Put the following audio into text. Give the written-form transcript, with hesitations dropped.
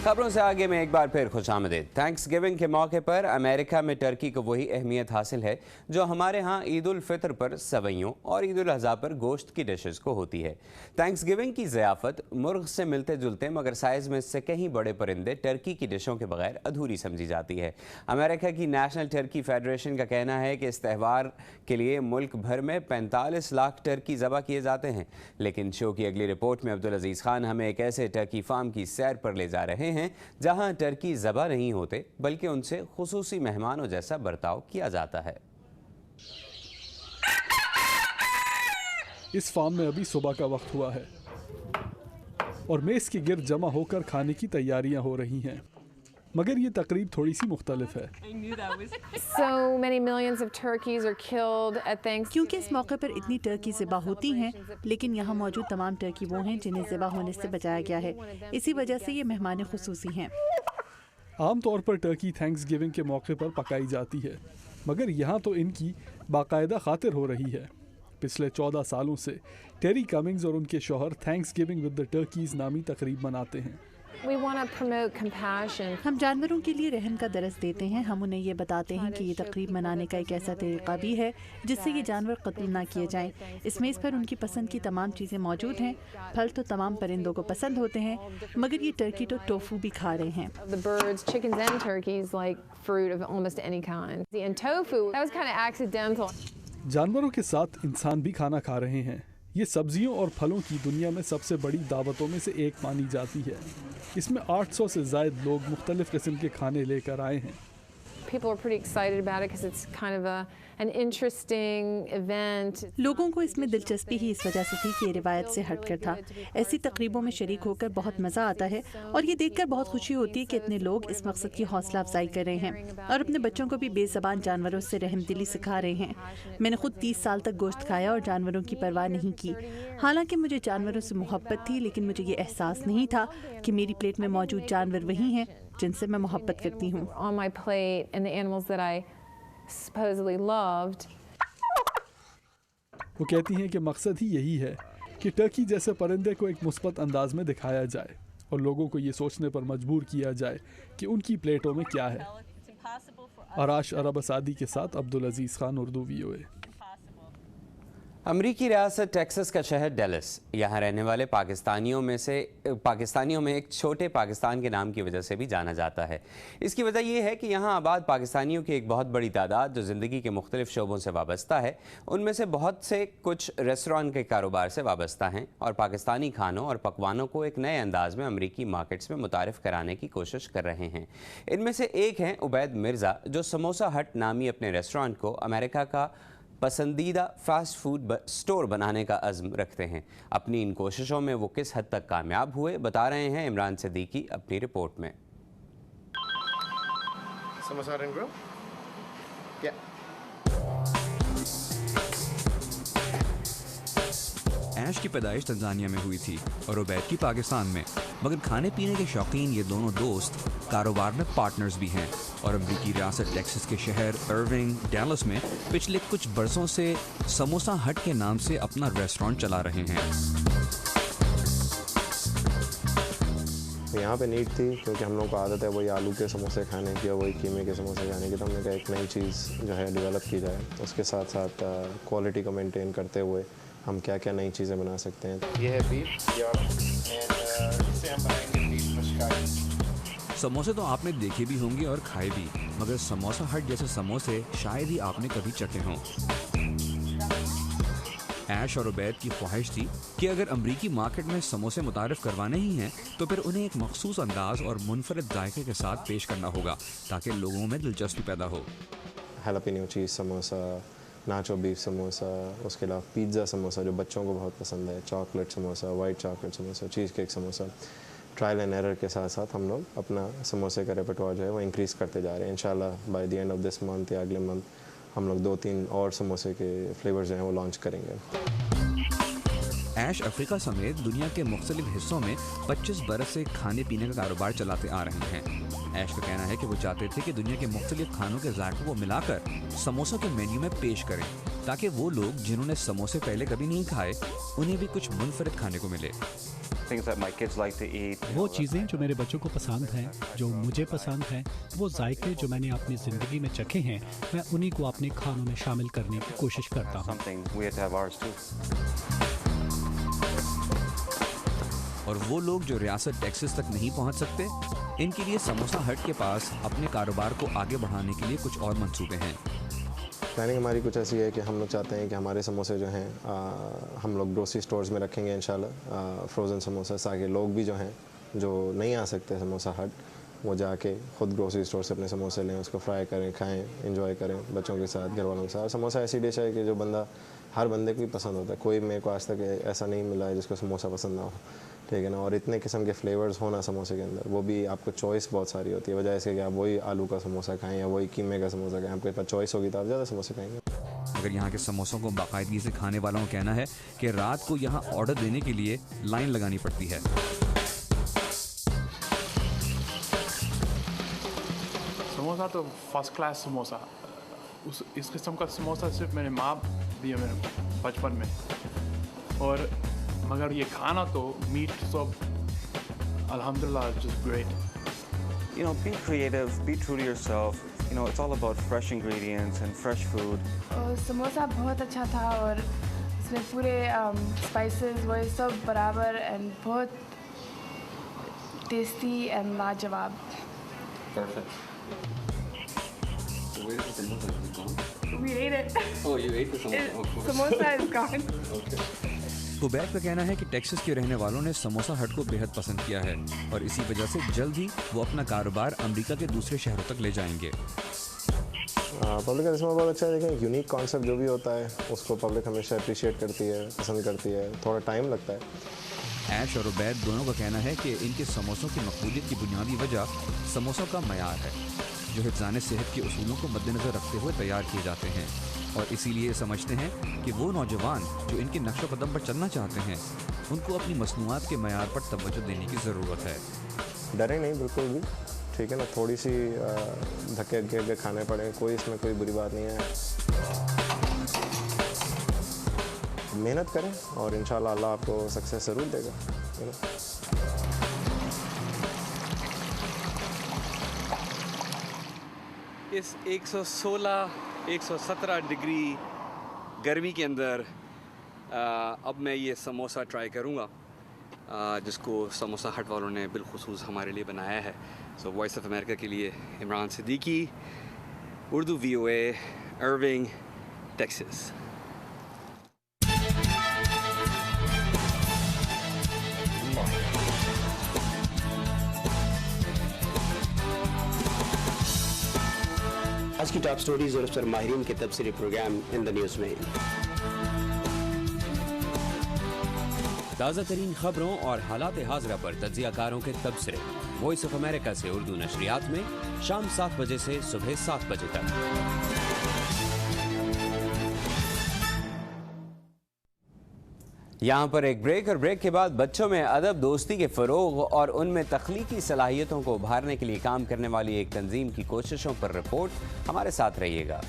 खबरों से आगे में एक बार फिर खुशामदीद। थैंक्स गिविंग के मौके पर अमेरिका में टर्की को वही अहमियत हासिल है जो हमारे यहाँ ईद उल फितर पर सवैयों और ईद उल अज़हा पर गोश्त की डिशेस को होती है। थैंक्स गिविंग की ज़ियाफ़त मुर्ग से मिलते जुलते मगर साइज़ में इससे कहीं बड़े परिंदे टर्की की डिशों के बगैर अधूरी समझी जाती है। अमेरिका की नेशनल टर्की फेडरेशन का कहना है कि इस त्यौहार के लिए मुल्क भर में 45 लाख टर्की ज़बह किए जाते हैं। लेकिन शो की अगली रिपोर्ट में अब्दुल अजीज़ खान हमें एक ऐसे टर्की फार्म की सैर पर ले जा रहे हैं जहां टर्की ज़बह नहीं होते बल्कि उनसे खुसूसी मेहमानों जैसा बर्ताव किया जाता है। इस फार्म में अभी सुबह का वक्त हुआ है और मेज़ के गिर्द जमा होकर खाने की तैयारियां हो रही हैं, मगर ये तकरीब थोड़ी सी मुख्तलिफ है। क्योंकि इस मौके पर इतनी टर्की ज़िबा होती हैं, लेकिन यहाँ मौजूद तमाम टर्की वो हैं जिन्हें ज़िबा होने से बचाया गया है। इसी वजह से ये मेहमान खुसूसी हैं। आमतौर पर टर्की थैंक्स गिविंग के मौके पर पकाई जाती है, मगर यहाँ तो इनकी बाकायदा खातिर हो रही है। पिछले 14 सालों से टेरी कमिंग्स और उनके शौहर थैंक्स गिविंग विद द टर्कीज़ नामी तकरीब मनाते हैं। हम जानवरों के लिए रहम का दरस देते हैं। हम उन्हें ये बताते हैं कि ये तकरीब मनाने का एक ऐसा तरीका भी है जिससे ये जानवर कत्ल ना किए जाएं। इस मेज़ पर उनकी पसंद की तमाम चीज़ें मौजूद हैं। फल तो तमाम परिंदों को पसंद होते हैं, मगर ये टर्की तो टोफू भी खा रहे हैं। जानवरों के साथ इंसान भी खाना खा रहे हैं। ये सब्जियों और फलों की दुनिया में सबसे बड़ी दावतों में से एक मानी जाती है। इसमें 800 से ज़ायद लोग मुख्तलिफ किस्म के खाने लेकर आए हैं। लोगों को इसमें दिलचस्पी ही इस वजह से थी कि ये रिवायत से हटकर था। ऐसी तकरीबों में शरीक होकर बहुत मज़ा आता है और ये देखकर बहुत खुशी होती है कि इतने लोग इस मकसद की हौसला अफजाई कर रहे हैं और अपने बच्चों को भी बेज़बान जानवरों से रहमदिली सिखा रहे हैं। मैंने खुद 30 साल तक गोश्त खाया और जानवरों की परवाह नहीं की। हालांकि मुझे जानवरों से मोहब्बत थी, लेकिन मुझे ये एहसास नहीं था कि मेरी प्लेट में मौजूद जानवर वही हैं जिनसे मैं मोहब्बत करती हूँ। वो कहती हैं कि मकसद ही यही है कि टर्की जैसे परिंदे को एक मुस्बत अंदाज में दिखाया जाए और लोगों को ये सोचने पर मजबूर किया जाए कि उनकी प्लेटों में क्या है। आराश अरब असादी के साथ अब्दुल अजीज़ खान, उर्दू VOA। अमरीकी रियासत टेक्सास का शहर डेलस यहाँ रहने वाले पाकिस्तानियों में एक छोटे पाकिस्तान के नाम की वजह से भी जाना जाता है। इसकी वजह यह है कि यहाँ आबाद पाकिस्तानियों की एक बहुत बड़ी तादाद जो ज़िंदगी के मुख्तलिफ शोबों से वाबस्ता है, उनमें से बहुत से कुछ रेस्टोरेंट के कारोबार से वाबस्ता हैं और पाकिस्तानी खानों और पकवानों को एक नए अंदाज में अमरीकी मार्केट्स में मुतारिफ़ कराने की कोशिश कर रहे हैं। इनमें से एक हैं उबैद मिर्ज़ा, जो समोसा हट नामी अपने रेस्टोरेंट को अमेरिका का पसंदीदा फास्ट फूड स्टोर बनाने का अज़्म रखते हैं। अपनी इन कोशिशों में वो किस हद तक कामयाब हुए बता रहे हैं इमरान सिद्दीकी अपनी रिपोर्ट में। ऐश की पैदाइश तंजानिया में हुई थी और उबैद की पाकिस्तान में, मगर खाने पीने के शौकीन ये दोनों दोस्त कारोबार में पार्टनर्स भी हैं और अमरीकी रियासत टेक्सास के शहर इरविंग, डैलस में पिछले कुछ बरसों से समोसा हट के नाम से अपना रेस्टोरेंट चला रहे हैं। यहाँ पे नीड थी क्योंकि हम लोग को आदत है वही आलू के समोसे खाने की और वही कीमे के समोसे खाने की, तो हमने कहा एक नई चीज़ जो है डेवलप की जाए। उसके साथ साथ क्वालिटी को मेंटेन करते हुए हम क्या क्या नई चीज़ें बना सकते हैं। ये है बीफ इससे हम बनाएंगे बीफ मशकाई। समोसे तो आपने देखे भी होंगे और खाए भी, मगर समोसा हट जैसे समोसे शायद ही आपने कभी चखे हों। ऐश और उबैद की ख्वाहिश थी कि अगर अमरीकी मार्केट में समोसे मुतारिफ करवाने ही हैं तो फिर उन्हें एक मखसूस अंदाज और मुनफरद जायके के साथ पेश करना होगा ताकि लोगों में दिलचस्पी पैदा हो। हैलापेनो चीज़ समोसा, नाचो बीफ समोसा, उसके अलावा पिज़्ज़ा समोसा जो बच्चों को बहुत पसंद है, chocolate samosa, white chocolate samosa, cheese cake samosa. Trial and error के साथ साथ हम लोग अपना समोसे का रेpertoire जो है वो इंक्रीज़ करते जा रहे हैं। इंशाल्लाह by the end of this month या अगले मंथ हम लोग 2-3 और समोसे के फ्लेवर्स जो हैं वो लॉन्च करेंगे। ऐश अफ्रीका समेत दुनिया के मुख्तलिफ हिस्सों में 25 बरस से खाने पीने का कारोबार चलाते आ रहे हैं। ऐश का कहना है कि वो चाहते थे कि दुनिया के मुख्तलिफ खानों के जायकों को मिलाकर समोसों के मेन्यू में पेश करें ताकि वो लोग जिन्होंने समोसे पहले कभी नहीं खाए उन्हें भी कुछ मुनफरिद खाने को मिले। things that my kids like to eat. वो चीज़ें जो मेरे बच्चों को पसंद हैं, जो मुझे पसंद हैं, वो जायके जो मैंने अपनी ज़िंदगी में चखे हैं, मैं उन्हीं को अपने खानों में शामिल करने की कोशिश करता हूँ। Something we have to have ours too. और वो लोग जो रियासत टेक्सास तक नहीं पहुंच सकते, इनके लिए समोसा हट के पास अपने कारोबार को आगे बढ़ाने के लिए कुछ और मंसूबे हैं। प्लानिंग हमारी कुछ ऐसी है कि हम लोग चाहते हैं कि हमारे समोसे जो हैं हम लोग ग्रोसरी स्टोर्स में रखेंगे इंशाल्लाह, फ्रोज़न समोसा, ताकि लोग भी जो हैं जो नहीं आ सकते समोसा हट, वो जाके खुद ग्रोसरी स्टोर से अपने समोसे लें, उसको फ्राई करें, खाएं, एंजॉय करें बच्चों के साथ, घर वालों के साथ। समोसा ऐसी डिश है कि जो बंदा हर बंदे को भी पसंद होता है। कोई मेरे को आज तक ऐसा नहीं मिला है जिसको समोसा पसंद ना हो, ठीक है ना। और इतने किस्म के फ्लेवर्स होना समोसे के अंदर, वो भी आपको चॉइस बहुत सारी होती है, वजह इसके कि आप वही आलू का समोसा खाएं या वही कीमे का समोसा खाएं, आपके पास चॉइस होगी तो आप ज़्यादा समोसे खाएंगे। अगर यहाँ के समोसों को बाकायदगी से खाने वालों का कहना है कि रात को यहाँ ऑर्डर देने के लिए लाइन लगानी पड़ती है। समोसा तो फर्स्ट क्लास समोसा, इस किस्म का समोसा सिर्फ मेरे माँ भी है मेरे बचपन में। और मगर ये खाना तो मीट सब अल्हम्दुलिल्लाह just great. You know, be creative, be true to yourself. You know, it's all about fresh ingredients and fresh food. Samosa बहुत अच्छा था और इसमें पूरे स्पाइसेस वो सब बराबर एंड बहुत टेस्टी एंड लाजवाब। Perfect. So where is the samosa gone? We ate it. Oh, you ate the samosa. Of course. Samosa is gone. Okay. Ubaid का कहना है कि टेक्सास के रहने वालों ने समोसा हट को बेहद पसंद किया है और इसी वजह से जल्द ही वो अपना कारोबार अमेरिका के दूसरे शहरों तक ले जाएंगे। पब्लिक का रिस्पॉन्स बहुत अच्छा है। देखें, यूनिक कॉन्सेप्ट जो भी होता है उसको पब्लिक हमेशा अप्रिशिएट करती है, पसंद करती है, थोड़ा टाइम लगता है। ऐश और उबैद दोनों का कहना है कि इनके समोसों की मकबूलियत की बुनियादी वजह समोसों का मयार है, जो हिफ्ज़ान सेहत के उसूलों को मद्देनज़र रखते हुए तैयार किए जाते हैं, और इसीलिए समझते हैं कि वो नौजवान जो इनके नक्शो कदम पर चलना चाहते हैं, उनको अपनी मसनूआत के मयार पर तवज्जो देने की ज़रूरत है। डरें नहीं बिल्कुल भी, ठीक है ना। थोड़ी सी धक्के धक्के खाने पड़े, कोई इसमें कोई बुरी बात नहीं है। मेहनत करें और इंशाल्लाह अल्लाह आपको सक्सेस ज़रूर देगा, यू नो। इस 116-117 डिग्री गर्मी के अंदर अब मैं ये समोसा ट्राई करूँगा, जिसको समोसा हट वालों ने बिलखुसूस हमारे लिए बनाया है। सो वॉइस ऑफ अमेरिका के लिए इमरान सिद्दीकी, उर्दू VOA, अर्विंग, टेक्सास। आज की टॉप स्टोरीज और उस पर माहिरीन के तबसरे प्रोग्राम इन द न्यूज़ में। ताज़ा तरीन खबरों और हालात हाज़िरा पर तज्ज़ियाकारों के तबसरे वॉइस ऑफ अमेरिका से उर्दू नशरियात में शाम 7 बजे से सुबह 7 बजे तक। यहाँ पर एक ब्रेक, और ब्रेक के बाद बच्चों में अदब दोस्ती के फ़रोग़ और उनमें तख्लीकी सलाहियतों को उभारने के लिए काम करने वाली एक तंजीम की कोशिशों पर रिपोर्ट। हमारे साथ रहिएगा।